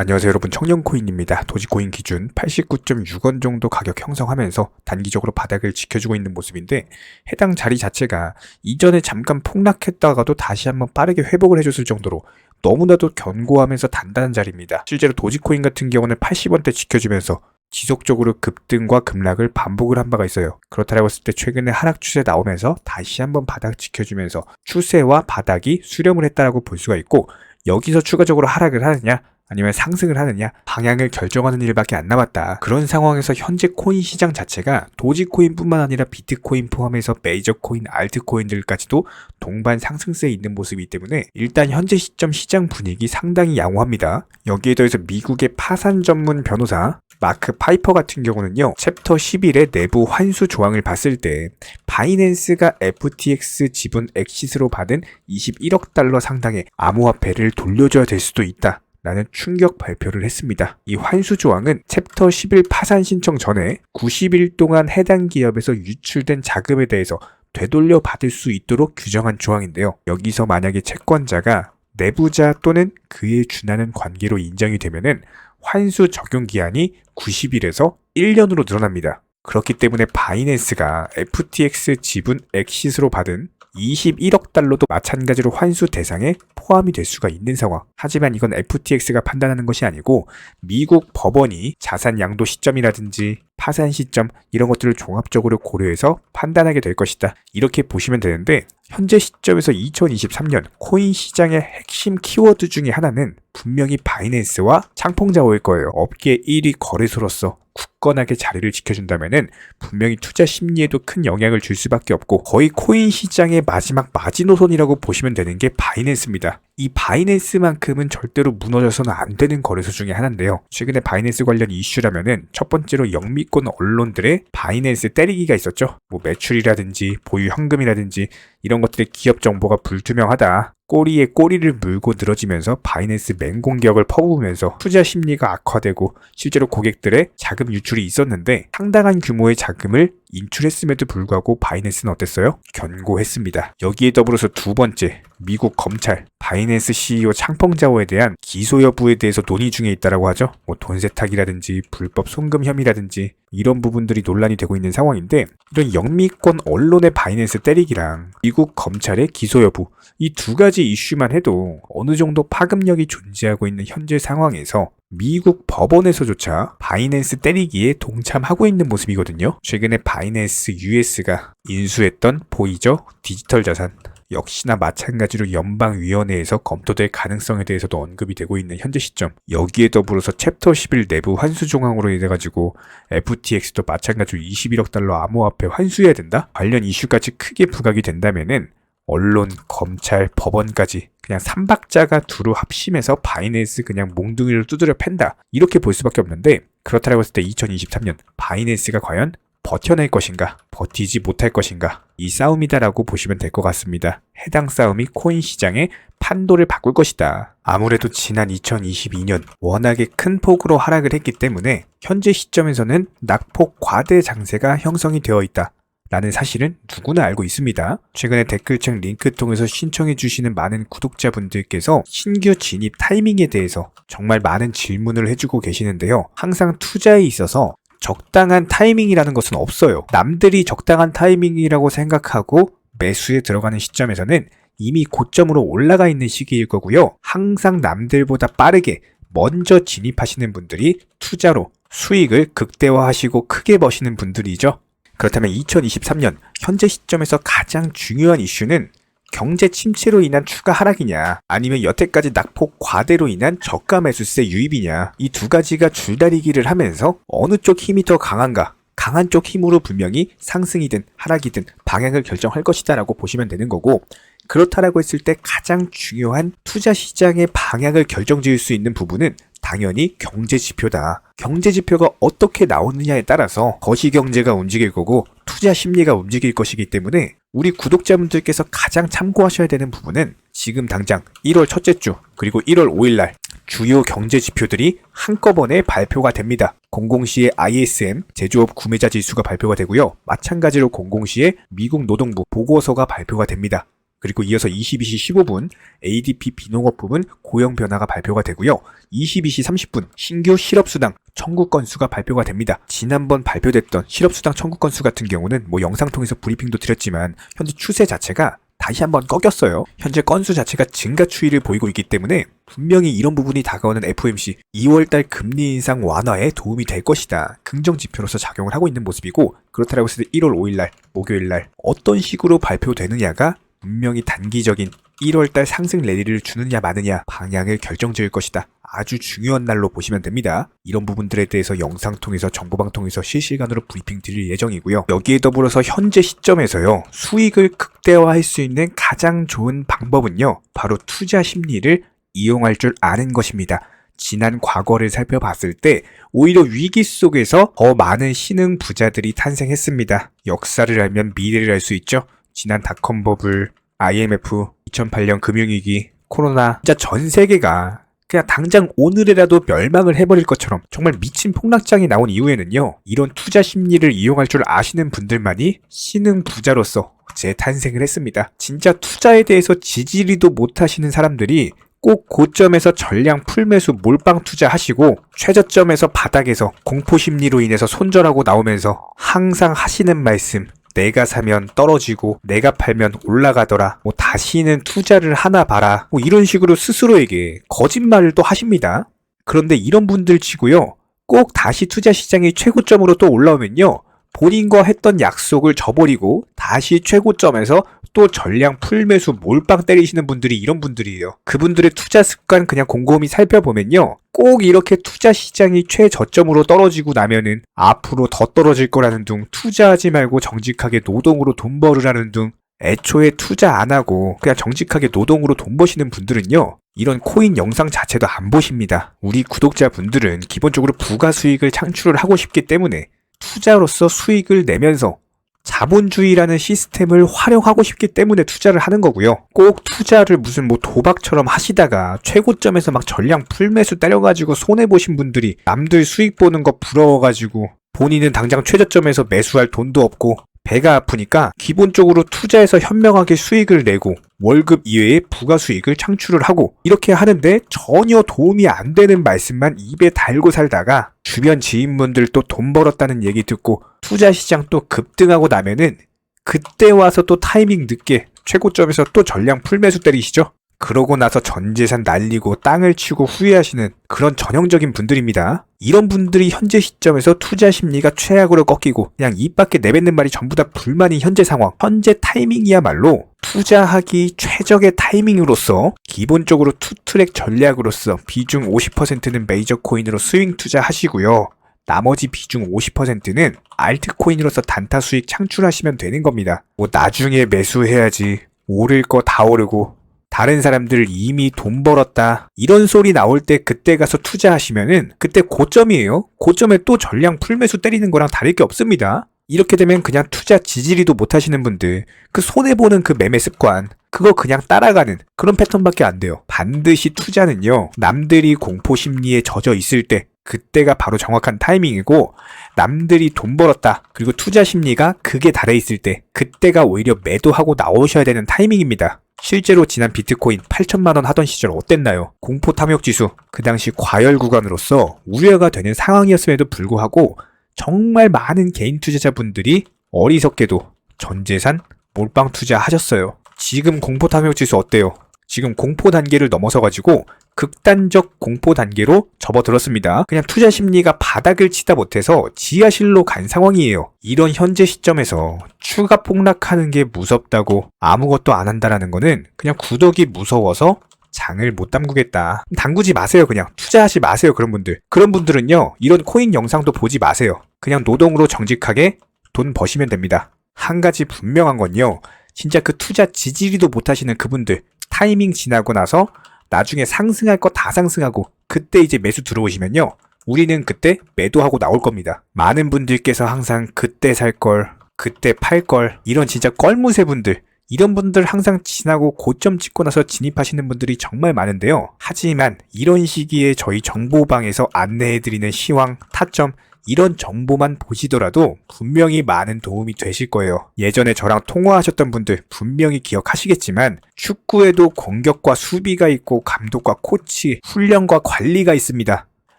안녕하세요 여러분, 청년코인입니다. 도지코인 기준 89.6원 정도 가격 형성하면서 단기적으로 바닥을 지켜주고 있는 모습인데, 해당 자리 자체가 이전에 잠깐 폭락했다가도 다시 한번 빠르게 회복을 해줬을 정도로 너무나도 견고하면서 단단한 자리입니다. 실제로 도지코인 같은 경우는 80원대 지켜주면서 지속적으로 급등과 급락을 반복을 한 바가 있어요. 그렇다고 했을 때 최근에 하락 추세 나오면서 다시 한번 바닥 지켜주면서 추세와 바닥이 수렴을 했다라고 볼 수가 있고, 여기서 추가적으로 하락을 하느냐 아니면 상승을 하느냐, 방향을 결정하는 일밖에 안 남았다. 그런 상황에서 현재 코인 시장 자체가 도지코인뿐만 아니라 비트코인 포함해서 메이저 코인, 알트코인들까지도 동반 상승세에 있는 모습이기 때문에 일단 현재 시점 시장 분위기 상당히 양호합니다. 여기에 더해서 미국의 파산 전문 변호사 마크 파이퍼 같은 경우는요, 챕터 11의 내부 환수 조항을 봤을 때 바이낸스가 FTX 지분 엑시스로 받은 21억 달러 상당의 암호화폐를 돌려줘야 될 수도 있다 라는 충격 발표를 했습니다. 이 환수 조항은 챕터 11 파산 신청 전에 90일 동안 해당 기업에서 유출된 자금에 대해서 되돌려 받을 수 있도록 규정한 조항인데요. 여기서 만약에 채권자가 내부자 또는 그에 준하는 관계로 인정이 되면은 환수 적용 기한이 90일에서 1년으로 늘어납니다. 그렇기 때문에 바이낸스가 FTX 지분 엑시스로 받은 21억 달러도 마찬가지로 환수 대상에 포함이 될 수가 있는 상황. 하지만 이건 FTX가 판단하는 것이 아니고 미국 법원이 자산 양도 시점이라든지 파산 시점 이런 것들을 종합적으로 고려해서 판단하게 될 것이다. 이렇게 보시면 되는데, 현재 시점에서 2023년 코인 시장의 핵심 키워드 중에 하나는 분명히 바이낸스와 창펑자오일 거예요. 업계 1위 거래소로서 굳건하게 자리를 지켜준다면은 분명히 투자 심리에도 큰 영향을 줄 수밖에 없고, 거의 코인 시장의 마지막 마지노선이라고 보시면 되는 게 바이낸스입니다. 이 바이낸스만큼은 절대로 무너져서는 안 되는 거래소 중에 하나인데요. 최근에 바이낸스 관련 이슈라면은 첫 번째로 영미권 언론들의 바이낸스 때리기가 있었죠. 매출이라든지 보유 현금이라든지 이런 것들의 기업 정보가 불투명하다, 꼬리에 꼬리를 물고 늘어지면서 바이낸스 맹공격을 퍼부으면서 투자 심리가 악화되고 실제로 고객들의 자금 유출이 있었는데, 상당한 규모의 자금을 인출했음에도 불구하고 바이낸스는 어땠어요? 견고했습니다. 여기에 더불어서 두 번째, 미국 검찰 바이낸스 CEO 창펑자오에 대한 기소 여부에 대해서 논의 중에 있다라고 하죠. 돈 세탁이라든지 불법 송금 혐의라든지 이런 부분들이 논란이 되고 있는 상황인데, 이런 영미권 언론의 바이낸스 때리기랑 미국 검찰의 기소 여부, 이 두 가지 이슈만 해도 어느 정도 파급력이 존재하고 있는 현재 상황에서 미국 법원에서조차 바이낸스 때리기에 동참하고 있는 모습이거든요. 최근에 바이낸스 US가 인수했던 보이저 디지털 자산, 역시나 마찬가지로 연방위원회에서 검토될 가능성에 대해서도 언급이 되고 있는 현재 시점. 여기에 더불어서 챕터 11 내부 환수 조항으로 인해가지고 FTX도 마찬가지로 21억 달러 암호화폐 환수해야 된다? 관련 이슈까지 크게 부각이 된다면은 언론, 검찰, 법원까지 그냥 삼박자가 두루 합심해서 바이낸스 그냥 몽둥이를 두드려 팬다, 이렇게 볼 수밖에 없는데, 그렇다고 했을 때 2023년 바이낸스가 과연 버텨낼 것인가, 버티지 못할 것인가, 이 싸움이다라고 보시면 될 것 같습니다. 해당 싸움이 코인 시장의 판도를 바꿀 것이다. 아무래도 지난 2022년 워낙에 큰 폭으로 하락을 했기 때문에 현재 시점에서는 낙폭 과대 장세가 형성이 되어 있다 라는 사실은 누구나 알고 있습니다. 최근에 댓글창 링크 통해서 신청해 주시는 많은 구독자분들께서 신규 진입 타이밍에 대해서 정말 많은 질문을 해주고 계시는데요. 항상 투자에 있어서 적당한 타이밍이라는 것은 없어요. 남들이 적당한 타이밍이라고 생각하고 매수에 들어가는 시점에서는 이미 고점으로 올라가 있는 시기일 거고요. 항상 남들보다 빠르게 먼저 진입하시는 분들이 투자로 수익을 극대화하시고 크게 버시는 분들이죠. 그렇다면 2023년 현재 시점에서 가장 중요한 이슈는 경제 침체로 인한 추가 하락이냐, 아니면 여태까지 낙폭 과대로 인한 저가 매수세 유입이냐, 이 두 가지가 줄다리기를 하면서 어느 쪽 힘이 더 강한가, 강한 쪽 힘으로 분명히 상승이든 하락이든 방향을 결정할 것이다 라고 보시면 되는 거고, 그렇다라고 했을 때 가장 중요한 투자 시장의 방향을 결정지을 수 있는 부분은 당연히 경제지표다. 경제지표가 어떻게 나오느냐에 따라서 거시경제가 움직일 거고 투자 심리가 움직일 것이기 때문에 우리 구독자분들께서 가장 참고하셔야 되는 부분은 지금 당장 1월 첫째 주 그리고 1월 5일날 주요 경제지표들이 한꺼번에 발표가 됩니다. 00시에 ISM 제조업 구매자 지수가 발표가 되고요. 마찬가지로 00시에 미국 노동부 보고서가 발표가 됩니다. 그리고 이어서 22시 15분 ADP 비농업 부문 고용 변화가 발표가 되고요. 22시 30분 신규 실업수당 청구 건수가 발표가 됩니다. 지난번 발표됐던 실업수당 청구 건수 같은 경우는 영상 통해서 브리핑도 드렸지만 현재 추세 자체가 다시 한번 꺾였어요. 현재 건수 자체가 증가 추이를 보이고 있기 때문에 분명히 이런 부분이 다가오는 FOMC 2월달 금리 인상 완화에 도움이 될 것이다. 긍정 지표로서 작용을 하고 있는 모습이고, 그렇다고 해서 1월 5일날 목요일날 어떤 식으로 발표되느냐가 분명히 단기적인 1월달 상승 랠리를 주느냐 마느냐 방향을 결정지을 것이다. 아주 중요한 날로 보시면 됩니다. 이런 부분들에 대해서 영상 통해서 정보방 통해서 실시간으로 브리핑 드릴 예정이고요. 여기에 더불어서 현재 시점에서요, 수익을 극대화할 수 있는 가장 좋은 방법은요, 바로 투자 심리를 이용할 줄 아는 것입니다. 지난 과거를 살펴봤을 때 오히려 위기 속에서 더 많은 신흥 부자들이 탄생했습니다. 역사를 알면 미래를 알 수 있죠. 지난 닷컴 버블, IMF, 2008년 금융위기, 코로나, 진짜 전 세계가 그냥 당장 오늘이라도 멸망을 해버릴 것처럼 정말 미친 폭락장이 나온 이후에는요, 이런 투자 심리를 이용할 줄 아시는 분들만이 신흥 부자로서 재탄생을 했습니다. 진짜 투자에 대해서 지지리도 못하시는 사람들이 꼭 고점에서 전량 풀매수 몰빵 투자하시고 최저점에서 바닥에서 공포심리로 인해서 손절하고 나오면서 항상 하시는 말씀, 내가 사면 떨어지고 내가 팔면 올라가더라, 다시는 투자를 하나 봐라, 이런 식으로 스스로에게 거짓말을 또 하십니다. 그런데 이런 분들 치고요, 꼭 다시 투자 시장이 최고점으로 또 올라오면요, 본인과 했던 약속을 저버리고 다시 최고점에서 또 전량 풀매수 몰빵 때리시는 분들이 이런 분들이에요. 그분들의 투자 습관 그냥 곰곰이 살펴보면요, 꼭 이렇게 투자 시장이 최저점으로 떨어지고 나면은 앞으로 더 떨어질 거라는 둥, 투자하지 말고 정직하게 노동으로 돈 벌으라는 둥, 애초에 투자 안 하고 그냥 정직하게 노동으로 돈 버시는 분들은요, 이런 코인 영상 자체도 안 보십니다. 우리 구독자분들은 기본적으로 부가 수익을 창출을 하고 싶기 때문에 투자로서 수익을 내면서 자본주의라는 시스템을 활용하고 싶기 때문에 투자를 하는 거고요. 꼭 투자를 무슨 도박처럼 하시다가 최고점에서 막 전량 풀매수 때려가지고 손해보신 분들이 남들 수익 보는 거 부러워가지고 본인은 당장 최저점에서 매수할 돈도 없고 배가 아프니까 기본적으로 투자해서 현명하게 수익을 내고 월급 이외에 부가 수익을 창출을 하고 이렇게 하는데 전혀 도움이 안 되는 말씀만 입에 달고 살다가 주변 지인분들 또 돈 벌었다는 얘기 듣고 투자 시장 또 급등하고 나면은 그때 와서 또 타이밍 늦게 최고점에서 또 전량 풀매수 때리시죠? 그러고 나서 전 재산 날리고 땅을 치고 후회하시는 그런 전형적인 분들입니다. 이런 분들이 현재 시점에서 투자 심리가 최악으로 꺾이고 그냥 입 밖에 내뱉는 말이 전부 다 불만인 현재 상황, 현재 타이밍이야말로 투자하기 최적의 타이밍으로서 기본적으로 투트랙 전략으로서 비중 50%는 메이저 코인으로 스윙 투자하시고요. 나머지 비중 50%는 알트코인으로서 단타 수익 창출하시면 되는 겁니다. 나중에 매수해야지, 오를 거 다 오르고 다른 사람들 이미 돈 벌었다, 이런 소리 나올 때 그때 가서 투자하시면은 그때 고점이에요. 고점에 또 전량 풀매수 때리는 거랑 다를 게 없습니다. 이렇게 되면 그냥 투자 지지리도 못 하시는 분들, 그 손해보는 그 매매 습관, 그거 그냥 따라가는 그런 패턴밖에 안 돼요. 반드시 투자는요, 남들이 공포심리에 젖어 있을 때 그때가 바로 정확한 타이밍이고, 남들이 돈 벌었다, 그리고 투자 심리가 극에 달해 있을 때 그때가 오히려 매도하고 나오셔야 되는 타이밍입니다. 실제로 지난 비트코인 8천만원 하던 시절 어땠나요? 공포 탐욕 지수, 그 당시 과열 구간으로서 우려가 되는 상황이었음에도 불구하고 정말 많은 개인 투자자분들이 어리석게도 전재산 몰빵 투자하셨어요. 지금 공포 탐욕 지수 어때요? 지금 공포 단계를 넘어서가지고 극단적 공포 단계로 접어들었습니다. 그냥 투자 심리가 바닥을 치다 못해서 지하실로 간 상황이에요. 이런 현재 시점에서 추가 폭락하는 게 무섭다고 아무것도 안 한다라는 거는 그냥 구더기 무서워서 장을 못 담그겠다. 담그지 마세요. 그냥 투자하지 마세요. 그런 분들. 그런 분들은요, 이런 코인 영상도 보지 마세요. 그냥 노동으로 정직하게 돈 버시면 됩니다. 한 가지 분명한 건요, 진짜 그 투자 지지리도 못하시는 그분들, 타이밍 지나고 나서 나중에 상승할 거 다 상승하고 그때 이제 매수 들어오시면요, 우리는 그때 매도하고 나올 겁니다. 많은 분들께서 항상 그때 살 걸, 그때 팔 걸, 이런 진짜 껄무새 분들, 이런 분들 항상 지나고 고점 찍고 나서 진입하시는 분들이 정말 많은데요. 하지만 이런 시기에 저희 정보방에서 안내해드리는 시황, 타점, 이런 정보만 보시더라도 분명히 많은 도움이 되실 거예요. 예전에 저랑 통화하셨던 분들 분명히 기억하시겠지만 축구에도 공격과 수비가 있고 감독과 코치, 훈련과 관리가 있습니다.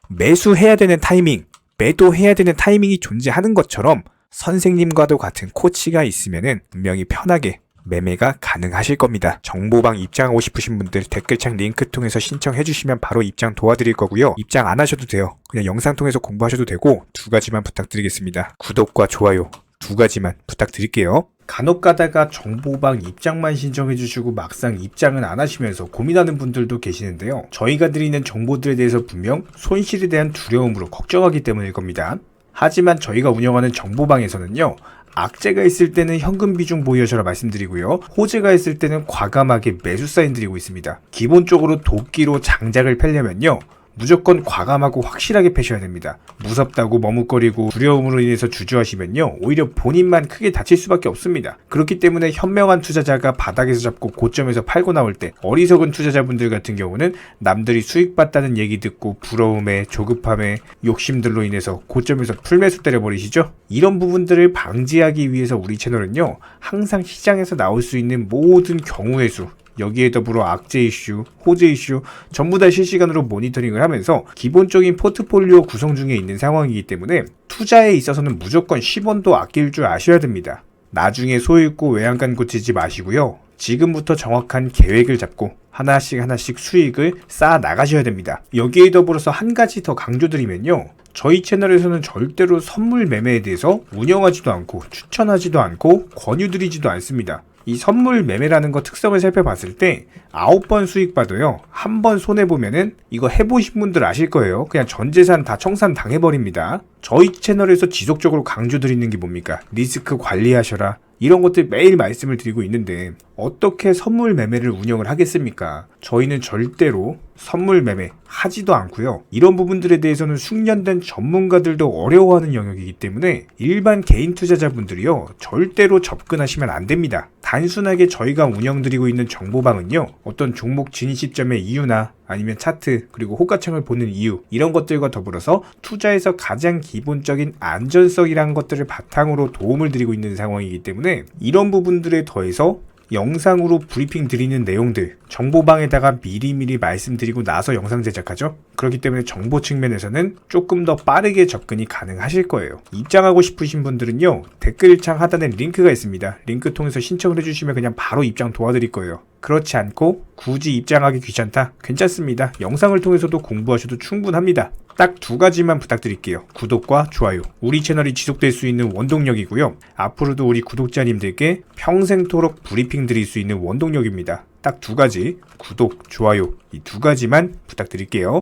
매수해야 되는 타이밍, 매도해야 되는 타이밍이 존재하는 것처럼 선생님과도 같은 코치가 있으면은 분명히 편하게 매매가 가능하실 겁니다. 정보방 입장하고 싶으신 분들 댓글창 링크 통해서 신청해 주시면 바로 입장 도와드릴 거고요. 입장 안 하셔도 돼요. 그냥 영상 통해서 공부하셔도 되고 2가지만 부탁드리겠습니다. 구독과 좋아요 2가지만 부탁드릴게요. 간혹 가다가 정보방 입장만 신청해 주시고 막상 입장은 안 하시면서 고민하는 분들도 계시는데요. 저희가 드리는 정보들에 대해서 분명 손실에 대한 두려움으로 걱정하기 때문일 겁니다. 하지만 저희가 운영하는 정보방에서는요. 악재가 있을 때는 현금 비중 보유하셔라 말씀드리고요. 호재가 있을 때는 과감하게 매수 사인 드리고 있습니다. 기본적으로 도끼로 장작을 펴려면요. 무조건 과감하고 확실하게 패셔야 됩니다. 무섭다고 머뭇거리고 두려움으로 인해서 주저하시면요. 오히려 본인만 크게 다칠 수밖에 없습니다. 그렇기 때문에 현명한 투자자가 바닥에서 잡고 고점에서 팔고 나올 때 어리석은 투자자분들 같은 경우는 남들이 수익 봤다는 얘기 듣고 부러움에 조급함에 욕심들로 인해서 고점에서 풀매수 때려버리시죠? 이런 부분들을 방지하기 위해서 우리 채널은요. 항상 시장에서 나올 수 있는 모든 경우의 수 여기에 더불어 악재 이슈, 호재 이슈 전부 다 실시간으로 모니터링을 하면서 기본적인 포트폴리오 구성 중에 있는 상황이기 때문에 투자에 있어서는 무조건 10원도 아낄 줄 아셔야 됩니다. 나중에 소 잃고 외양간 고치지 마시고요. 지금부터 정확한 계획을 잡고 하나씩 수익을 쌓아 나가셔야 됩니다. 여기에 더불어서 한 가지 더 강조드리면요. 저희 채널에서는 절대로 선물 매매에 대해서 운영하지도 않고 추천하지도 않고 권유드리지도 않습니다. 이 선물 매매라는 거 특성을 살펴봤을 때 9번 수익 봐도요. 한 번 손해보면은 이거 해보신 분들 아실 거예요. 그냥 전 재산 다 청산 당해버립니다. 저희 채널에서 지속적으로 강조드리는 게 뭡니까? 리스크 관리하셔라. 이런 것들 매일 말씀을 드리고 있는데 어떻게 선물 매매를 운영을 하겠습니까? 저희는 절대로 선물 매매 하지도 않고요. 이런 부분들에 대해서는 숙련된 전문가들도 어려워하는 영역이기 때문에 일반 개인 투자자분들이요. 절대로 접근하시면 안 됩니다. 단순하게 저희가 운영드리고 있는 정보방은요. 어떤 종목 진입 시점의 이유나 아니면 차트 그리고 호가창을 보는 이유 이런 것들과 더불어서 투자에서 가장 기본적인 안전성이라는 것들을 바탕으로 도움을 드리고 있는 상황이기 때문에 이런 부분들에 더해서 영상으로 브리핑 드리는 내용들 정보방에다가 미리미리 말씀드리고 나서 영상 제작하죠. 그렇기 때문에 정보 측면에서는 조금 더 빠르게 접근이 가능하실 거예요. 입장하고 싶으신 분들은요. 댓글창 하단에 링크가 있습니다. 링크 통해서 신청을 해주시면 그냥 바로 입장 도와드릴 거예요. 그렇지 않고 굳이 입장하기 귀찮다? 괜찮습니다. 영상을 통해서도 공부하셔도 충분합니다. 딱 2가지만 부탁드릴게요. 구독과 좋아요. 우리 채널이 지속될 수 있는 원동력이고요. 앞으로도 우리 구독자님들께 평생토록 브리핑 드릴 수 있는 원동력입니다. 딱 2가지 구독, 좋아요 이 2가지만 부탁드릴게요.